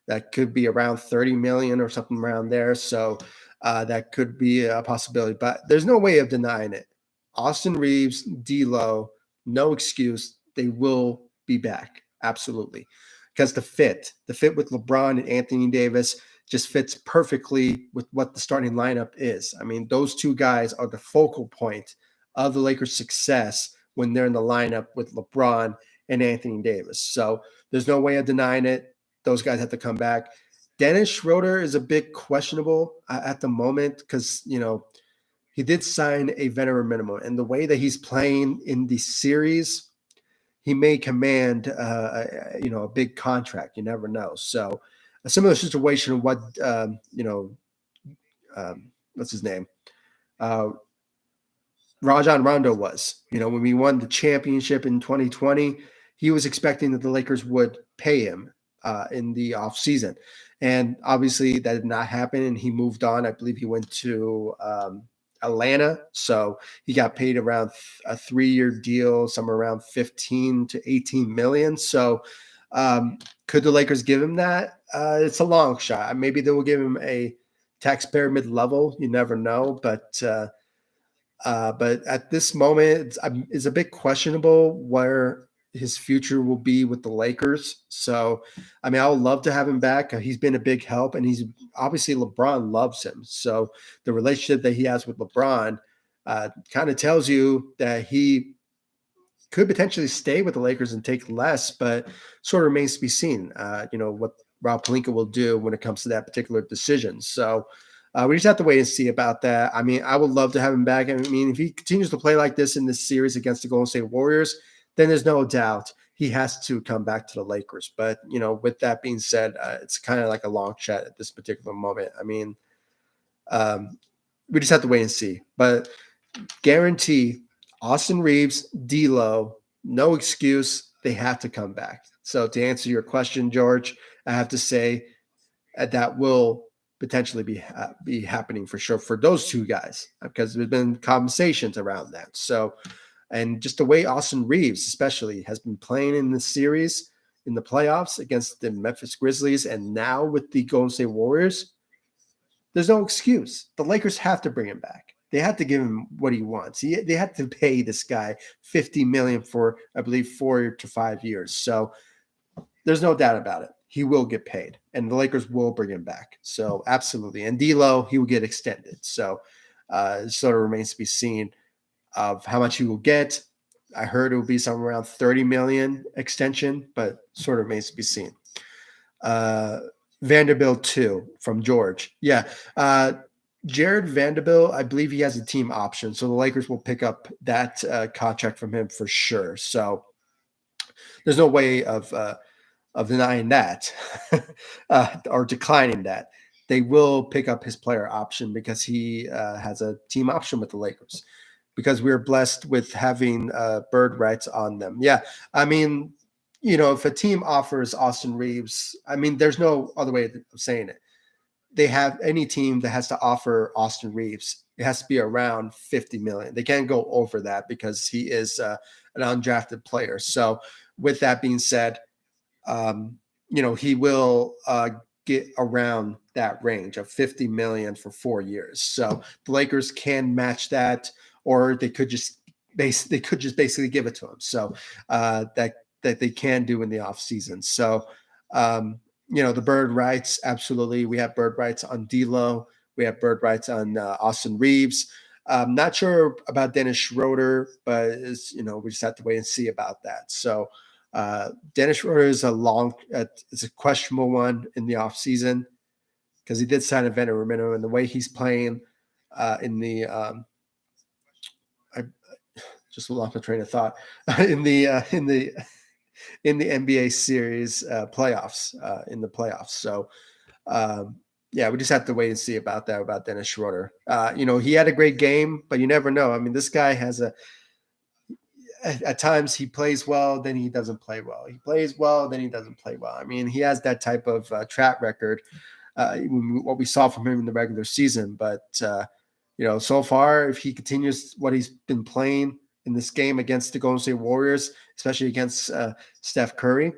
that could be around $30 million or something around there. So that could be a possibility, but there's no way of denying it. Austin Reeves, D'Lo, no excuse. They will be back. Absolutely. Because the fit with LeBron and Anthony Davis just fits perfectly with what the starting lineup is. I mean, those two guys are the focal point of the Lakers' success when they're in the lineup with LeBron and Anthony Davis. So there's no way of denying it. Those guys have to come back. Dennis Schroeder is a bit questionable at the moment because, he did sign a veteran minimum. And the way that he's playing in the series, he may command, a big contract. You never know. So a similar situation, what, what's his name? Rajon Rondo was. When we won the championship in 2020, he was expecting that the Lakers would pay him in the offseason. And obviously that did not happen, and he moved on. I believe he went to Atlanta. So he got paid around a 3-year deal, somewhere around 15 to 18 million. So could the Lakers give him that? It's a long shot. Maybe they will give him a taxpayer mid-level. You never know. But at this moment, it's a bit questionable where his future will be with the Lakers. So, I mean, I would love to have him back. He's been a big help, and he's obviously LeBron loves him. So the relationship that he has with LeBron kind of tells you that he could potentially stay with the Lakers and take less, but sort of remains to be seen, what Rob Pelinka will do when it comes to that particular decision. So we just have to wait and see about that. I mean, I would love to have him back. I mean, if he continues to play like this in this series against the Golden State Warriors, then there's no doubt he has to come back to the Lakers. But with that being said, it's kind of like a long shot at this particular moment. I mean, um, we just have to wait and see. But guarantee Austin Reeves, D'Lo, no excuse. They have to come back. So to answer your question, George, I have to say that will potentially be happening for sure for those two guys because there's been conversations around that. So, and just the way Austin Reeves, especially, has been playing in the series in the playoffs against the Memphis Grizzlies and now with the Golden State Warriors, there's no excuse. The Lakers have to bring him back. They have to give him what he wants. They have to pay this guy $50 million for, I believe, 4 to 5 years. So there's no doubt about it. He will get paid, and the Lakers will bring him back. So absolutely. And D'Lo, he will get extended. So it sort of remains to be seen of how much he will get. I heard it will be somewhere around 30 million extension, but sort of remains to be seen. Vanderbilt too from George. Yeah. Jared Vanderbilt, I believe he has a team option. So the Lakers will pick up that contract from him for sure. So there's no way of denying that or declining that. They will pick up his player option because he has a team option with the Lakers because we're blessed with having bird rights on them. Yeah. I mean, if a team offers Austin Reeves, I mean, there's no other way of saying it. They have any team that has to offer Austin Reeves, it has to be around 50 million. They can't go over that because he is an undrafted player. So with that being said, he will get around that range of 50 million for 4 years. So the Lakers can match that, or they could just basically give it to him. So that they can do in the off season. So the bird rights, absolutely. We have bird rights on D'Lo. We have bird rights on Austin Reeves. Not sure about Dennis Schroeder, but we just have to wait and see about that. So Dennis Schroeder is it's a questionable one in the offseason because he did sign a veteran minimum, and the way he's playing in the I just lost my train of thought in the NBA series playoffs in the playoffs. So yeah, we just have to wait and see about Dennis Schroeder. He had a great game, but you never know. I mean, this guy has at times he plays well, then he doesn't play well. He plays well, then he doesn't play well. I mean, he has that type of track record, what we saw from him in the regular season. But, so far, if he continues what he's been playing in this game against the Golden State Warriors, especially against Steph Curry,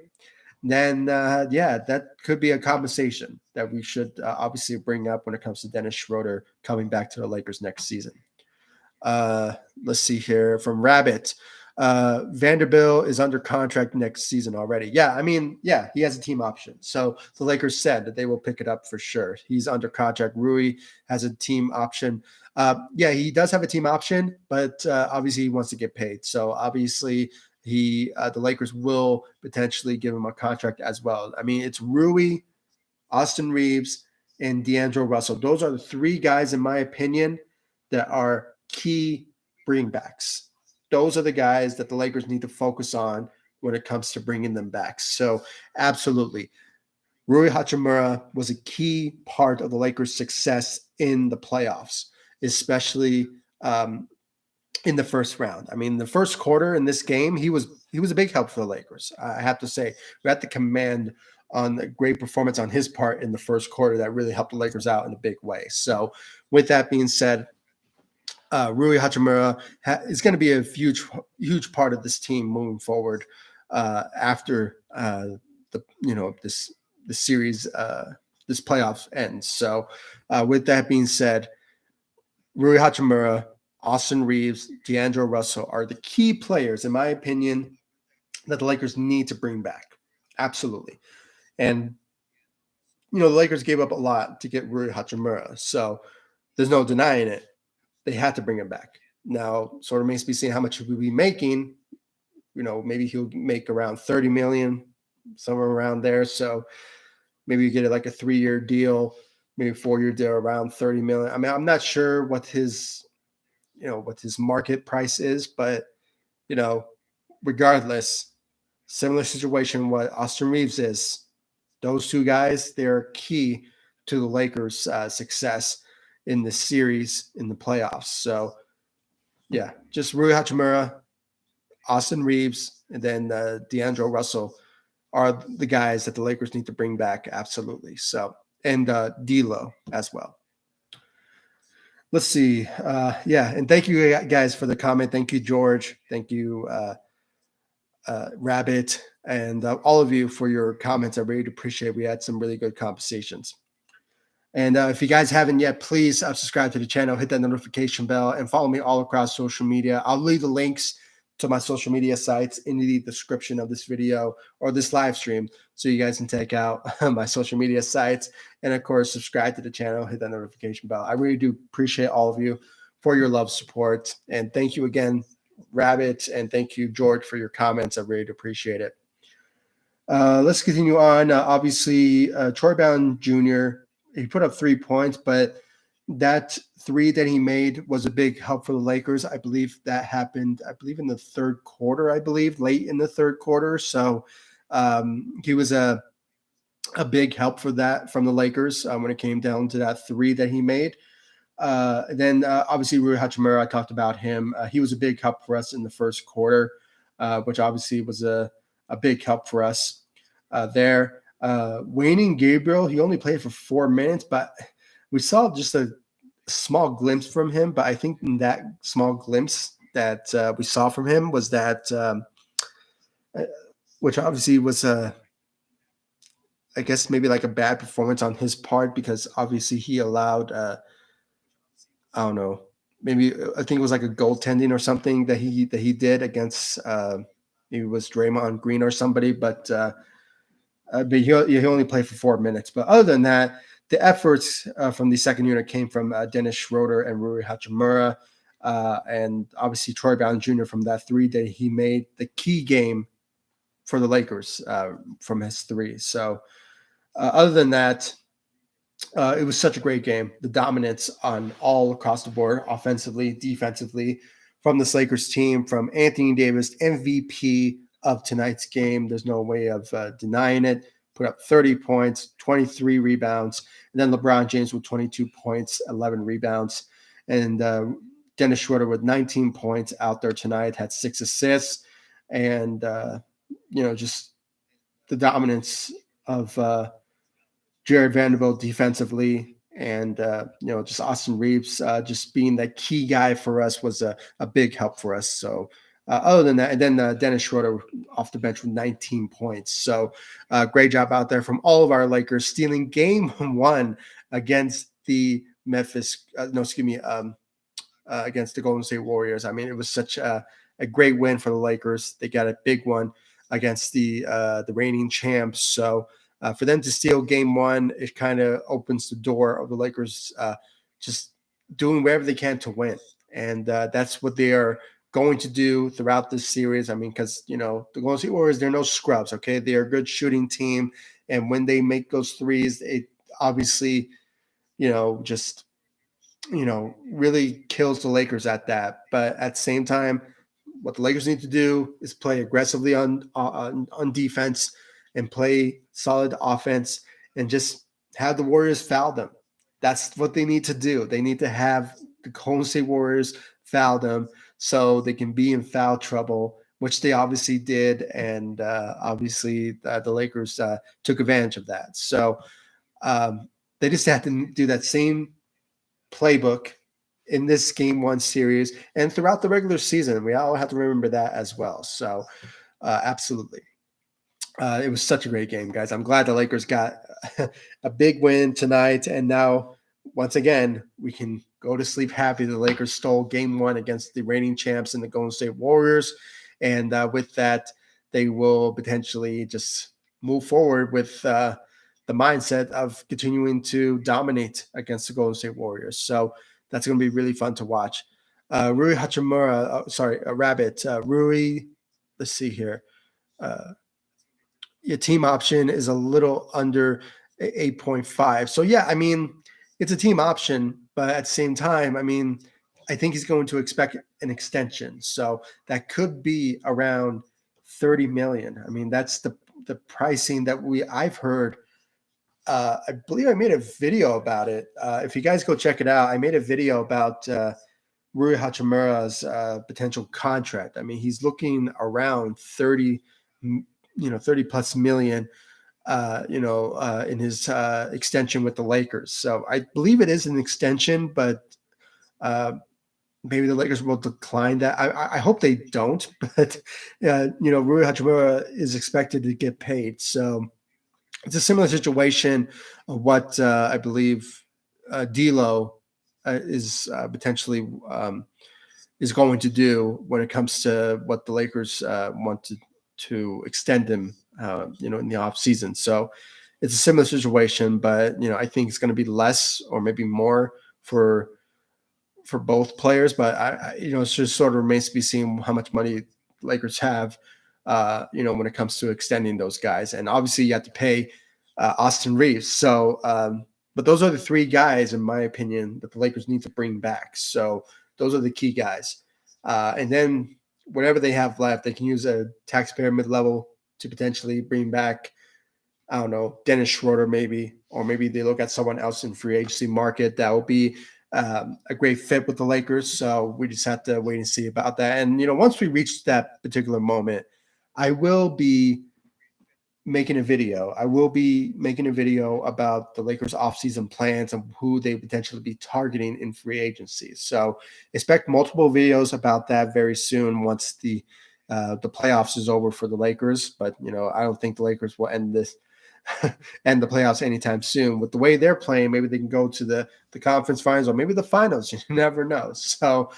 then, that could be a conversation that we should obviously bring up when it comes to Dennis Schroeder coming back to the Lakers next season. Let's see here from Rabbit. Vanderbilt is under contract next season already. Yeah, I mean, yeah, he has a team option. So the Lakers said that they will pick it up for sure. He's under contract. Rui has a team option. Yeah, he does have a team option, but obviously he wants to get paid. So obviously the Lakers will potentially give him a contract as well. I mean, it's Rui, Austin Reeves, and D'Angelo Russell. Those are the three guys, in my opinion, that are key bringbacks. Those are the guys that the Lakers need to focus on when it comes to bringing them back. So absolutely. Rui Hachimura was a key part of the Lakers' success in the playoffs, especially in the first round. I mean, the first quarter in this game, he was a big help for the Lakers. I have to say, we had to commend on a great performance on his part in the first quarter that really helped the Lakers out in a big way. So with that being said, Rui Hachimura is going to be a huge part of this team moving forward after this series, this playoff ends. So with that being said, Rui Hachimura, Austin Reeves, D'Angelo Russell are the key players, in my opinion, that the Lakers need to bring back. Absolutely. And, the Lakers gave up a lot to get Rui Hachimura. So there's no denying it. They had to bring him back. Now, sort of makes me see how much he'll be making. Maybe he'll make around 30 million, somewhere around there. So maybe you get it like a 3-year deal, maybe 4-year deal around 30 million. I mean, I'm not sure what his market price is, but regardless, similar situation what Austin Reeves is. Those two guys, they're key to the Lakers' success in the series in the playoffs. So, yeah, just Rui Hachimura, Austin Reeves, and then D'Angelo Russell are the guys that the Lakers need to bring back. Absolutely. So, and D'Lo as well. Let's see. Yeah, and thank you guys for the comment. Thank you, George. Thank you, Rabbit, and all of you for your comments. I really appreciate it. We had some really good conversations. And if you guys haven't yet, please subscribe to the channel, hit that notification bell, and follow me all across social media. I'll leave the links to my social media sites in the description of this video or this live stream, so you guys can check out my social media sites. And of course, subscribe to the channel, hit that notification bell. I really do appreciate all of you for your love, support, and thank you again, Rabbit, and thank you, George, for your comments. I really appreciate it. Let's continue on. Obviously, Troy Brown Jr., he put up 3 points, but that three that he made was a big help for the Lakers. I believe that happened, in the third quarter, late in the third quarter. So he was a big help for that from the Lakers when it came down to that three that he made. Then obviously Rui Hachimura, I talked about him. He was a big help for us in the first quarter, which obviously was a big help for us there. Wayne Gabriel, he only played for 4 minutes, but we saw just a small glimpse from him. But I think in that small glimpse that we saw from him was that, which obviously was I guess maybe like a bad performance on his part, because obviously he allowed I don't know, maybe I think it was like a goaltending or something that he did against maybe it was Draymond Green or somebody, but he only played for 4 minutes. But other than that, the efforts from the second unit came from Dennis Schroeder and Rui Hachimura, and obviously Troy Brown Jr. from that three that he made the key game for the Lakers from his three. So other than that, it was such a great game. The dominance on all across the board, offensively, defensively, from this Lakers team, from Anthony Davis, MVP of tonight's game. There's no way of denying it. Put up 30 points, 23 rebounds, and then LeBron James with 22 points, 11 rebounds, and Dennis Schroeder with 19 points out there tonight, had 6 assists, and just the dominance of Jared Vanderbilt defensively, and just Austin Reeves just being that key guy for us was a big help for us. So other than that, and then Dennis Schroeder off the bench with 19 points. So great job out there from all of our Lakers, stealing game 1 against the against the Golden State Warriors. I mean, it was such a great win for the Lakers. They got a big one against the reigning champs. So for them to steal game 1, it kind of opens the door of the Lakers just doing whatever they can to win. And that's what they are going to do throughout this series. I mean, because, the Golden State Warriors, they're no scrubs, okay? They are a good shooting team. And when they make those threes, it obviously, just, really kills the Lakers at that. But at the same time, what the Lakers need to do is play aggressively on defense and play solid offense and just have the Warriors foul them. That's what they need to do. They need to have the Golden State Warriors foul them so they can be in foul trouble, which they obviously did. And obviously the Lakers took advantage of that. So they just have to do that same playbook in this game 1 series and throughout the regular season. We all have to remember that as well. So absolutely. It was such a great game, guys. I'm glad the Lakers got a big win tonight. And now, once again, we can go to sleep happy. The Lakers stole game 1 against the reigning champs and the Golden State Warriors. And with that, they will potentially just move forward with the mindset of continuing to dominate against the Golden State Warriors. So that's going to be really fun to watch. Rui Hachimura, Rabbit, Rui, let's see here. Your team option is a little under 8.5. So, yeah, I mean, it's a team option, but at the same time, I mean, I think he's going to expect an extension. So that could be around 30 million. I mean, that's the pricing that I've heard. I believe I made a video about it. If you guys go check it out, I made a video about Rui Hachimura's potential contract. I mean, he's looking around 30, 30 plus million, in his extension with the Lakers. So I believe it is an extension, but maybe the Lakers will decline that. I hope they don't, but Rui Hachimura is expected to get paid. So it's a similar situation of what I believe D'Lo is potentially is going to do when it comes to what the Lakers want to extend him, in the off season. So it's a similar situation, but I think it's going to be less or maybe more for both players. But it just sort of remains to be seen how much money Lakers have, when it comes to extending those guys. And obviously, you have to pay Austin Reeves. So, but those are the three guys, in my opinion, that the Lakers need to bring back. So those are the key guys. And then whatever they have left, they can use a taxpayer mid-level to potentially bring back, I don't know, Dennis Schroeder maybe, or maybe they look at someone else in free agency market that will be a great fit with the Lakers. So we just have to wait and see about that. And, once we reach that particular moment, I will be making a video. I will be making a video about the Lakers offseason plans and who they potentially be targeting in free agency. So expect multiple videos about that very soon once the playoffs is over for the Lakers. But I don't think the Lakers will end the playoffs anytime soon. With the way they're playing, maybe they can go to the conference finals or maybe the finals. You never know. So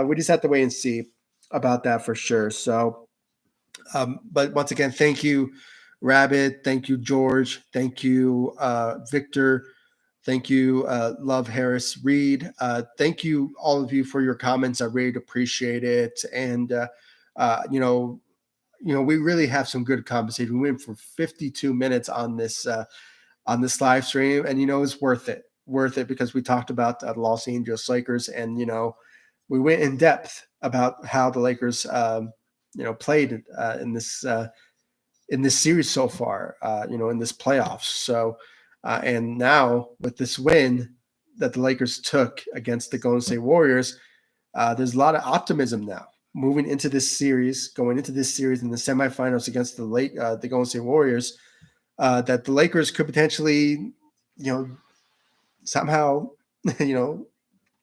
we just have to wait and see about that for sure. So, but once again, thank you, Rabbit. Thank you, George. Thank you, Victor. Thank you, Love Harris Reed. Thank you, all of you, for your comments. I really appreciate it. And, we really have some good conversation. We went for 52 minutes on this live stream, and it's worth it because we talked about the Los Angeles Lakers, and we went in depth about how the Lakers played in this series so far, in this playoffs. So, and now with this win that the Lakers took against the Golden State Warriors, there's a lot of optimism now moving into this series, going into this series in the semifinals against the Golden State Warriors, that the Lakers could potentially, somehow,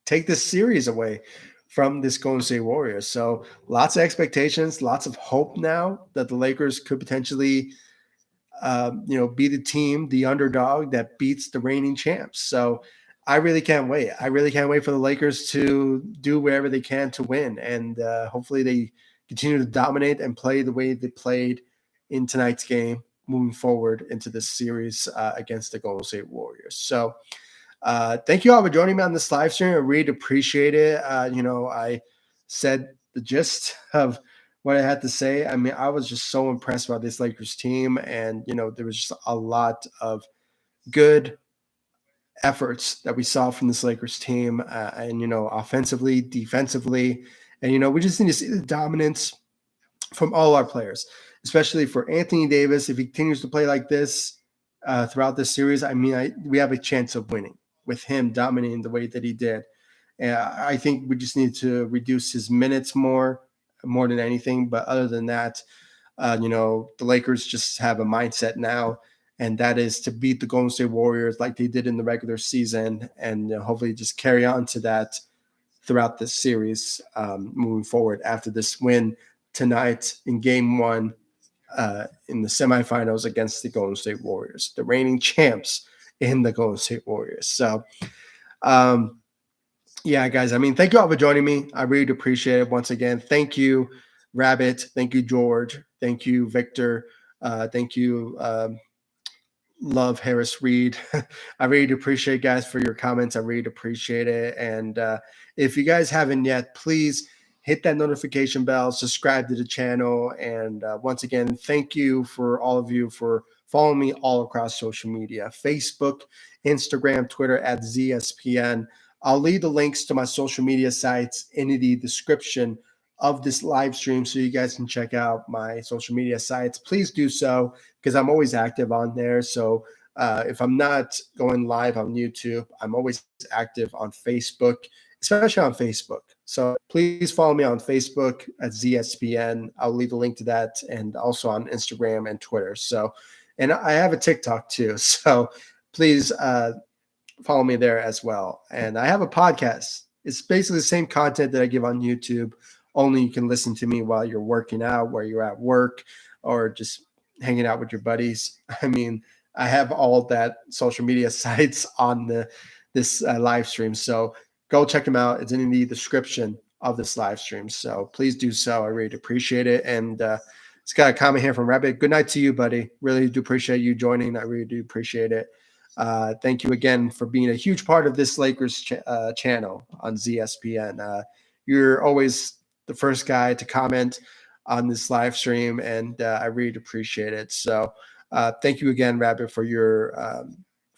take this series away from this Golden State Warriors. So lots of expectations, lots of hope now that the Lakers could potentially, be the team, the underdog that beats the reigning champs. So I really can't wait. I really can't wait for the Lakers to do whatever they can to win. And hopefully they continue to dominate and play the way they played in tonight's game moving forward into this series against the Golden State Warriors. So thank you all for joining me on this live stream. I really appreciate it. I said the gist of what I had to say. I mean, I was just so impressed by this Lakers team, and there was just a lot of good efforts that we saw from this Lakers team, and offensively, defensively, and we just need to see the dominance from all our players, especially for Anthony Davis. If he continues to play like this throughout this series, I mean, we have a chance of winning with him dominating the way that he did. And I think we just need to reduce his minutes more than anything. But other than that, the Lakers just have a mindset now, and that is to beat the Golden State Warriors like they did in the regular season, and hopefully just carry on to that throughout this series moving forward after this win tonight in Game 1 in the semifinals against the Golden State Warriors, the reigning champs in the Golden State Warriors. So, yeah, guys, I mean, thank you all for joining me. I really appreciate it. Once again, thank you, Rabbit. Thank you, George. Thank you, Victor. Thank you, Love Harris Reed. I really appreciate it, guys, for your comments. I really appreciate it. And if you guys haven't yet, please hit that notification bell, subscribe to the channel. And once again, thank you for all of you for following me all across social media, Facebook, Instagram, Twitter @ZSPN. I'll leave the links to my social media sites in the description of this live stream so you guys can check out my social media sites. Please do so because I'm always active on there. So if I'm not going live on YouTube, I'm always active on Facebook, especially on Facebook. So please follow me on Facebook at ZSPN. I'll leave the link to that, and also on Instagram and Twitter. So, and I have a TikTok too. So please follow me there as well. And I have a podcast. It's basically the same content that I give on YouTube, only you can listen to me while you're working out, where you're at work, or just hanging out with your buddies. I mean, I have all that social media sites on this live stream. So go check them out. It's in the description of this live stream. So please do so. I really appreciate it. And it's got a comment here from Rabbit. Good night to you, buddy. Really do appreciate you joining. I really do appreciate it. Thank you again for being a huge part of this Lakers channel on ZSPN. You're always the first guy to comment on this live stream, and I really appreciate it. So thank you again, Rabbit, for your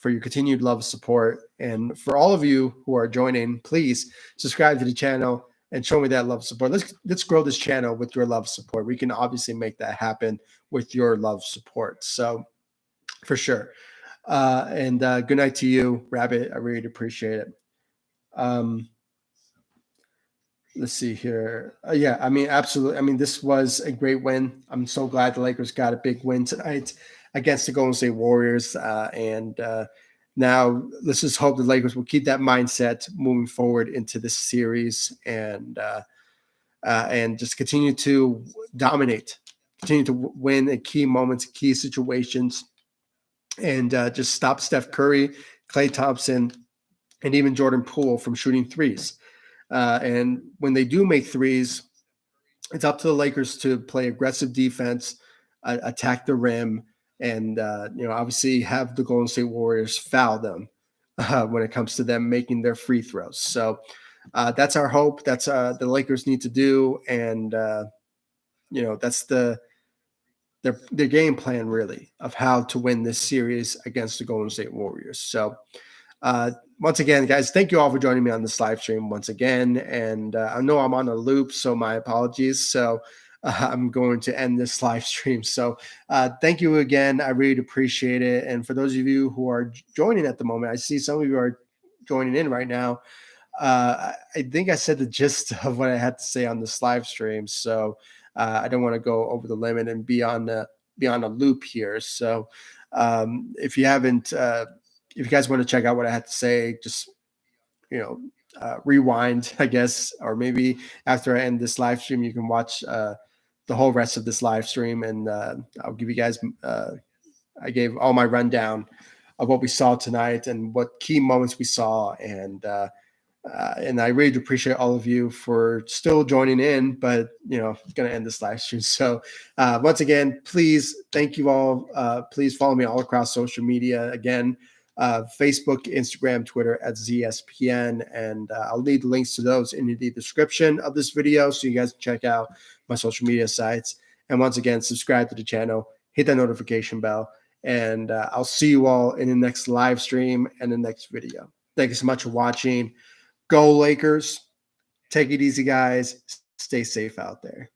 continued love, support, and for all of you who are joining, please subscribe to the channel and show me that love, support. Let's grow this channel with your love, support. We can obviously make that happen with your love, support. So for sure. And good night to you, Rabbit. I really appreciate it. Let's see here. Yeah, I mean, absolutely. I mean, this was a great win. I'm so glad the Lakers got a big win tonight against the Golden State Warriors. And now let's just hope the Lakers will keep that mindset moving forward into this series and just continue to dominate, continue to win at key moments, key situations, and just stop Steph Curry, Klay Thompson, and even Jordan Poole from shooting threes. And when they do make threes, it's up to the Lakers to play aggressive defense, attack the rim, and obviously have the Golden State Warriors foul them when it comes to them making their free throws. So that's our hope. That's the Lakers need to do, and that's their game plan really of how to win this series against the Golden State Warriors. So once again, guys, thank you all for joining me on this live stream once again. And I know I'm on a loop, so my apologies. So I'm going to end this live stream. So thank you again. I really appreciate it. And for those of you who are joining at the moment, I see some of you are joining in right now. I think I said the gist of what I had to say on this live stream. So I don't want to go over the limit and be on a loop here. So if you haven't, if you guys want to check out what I had to say, just rewind, I guess, or maybe after I end this live stream, you can watch the whole rest of this live stream, and I'll give you guys. I gave all my rundown of what we saw tonight and what key moments we saw, and I really do appreciate all of you for still joining in, but going to end this live stream. So once again, please, thank you all. Please follow me all across social media. Again, Facebook, Instagram, Twitter at ZSPN. And I'll leave the links to those in the description of this video so you guys can check out my social media sites. And once again, subscribe to the channel, hit that notification bell, and I'll see you all in the next live stream and the next video. Thank you so much for watching. Go Lakers. Take it easy, guys. Stay safe out there.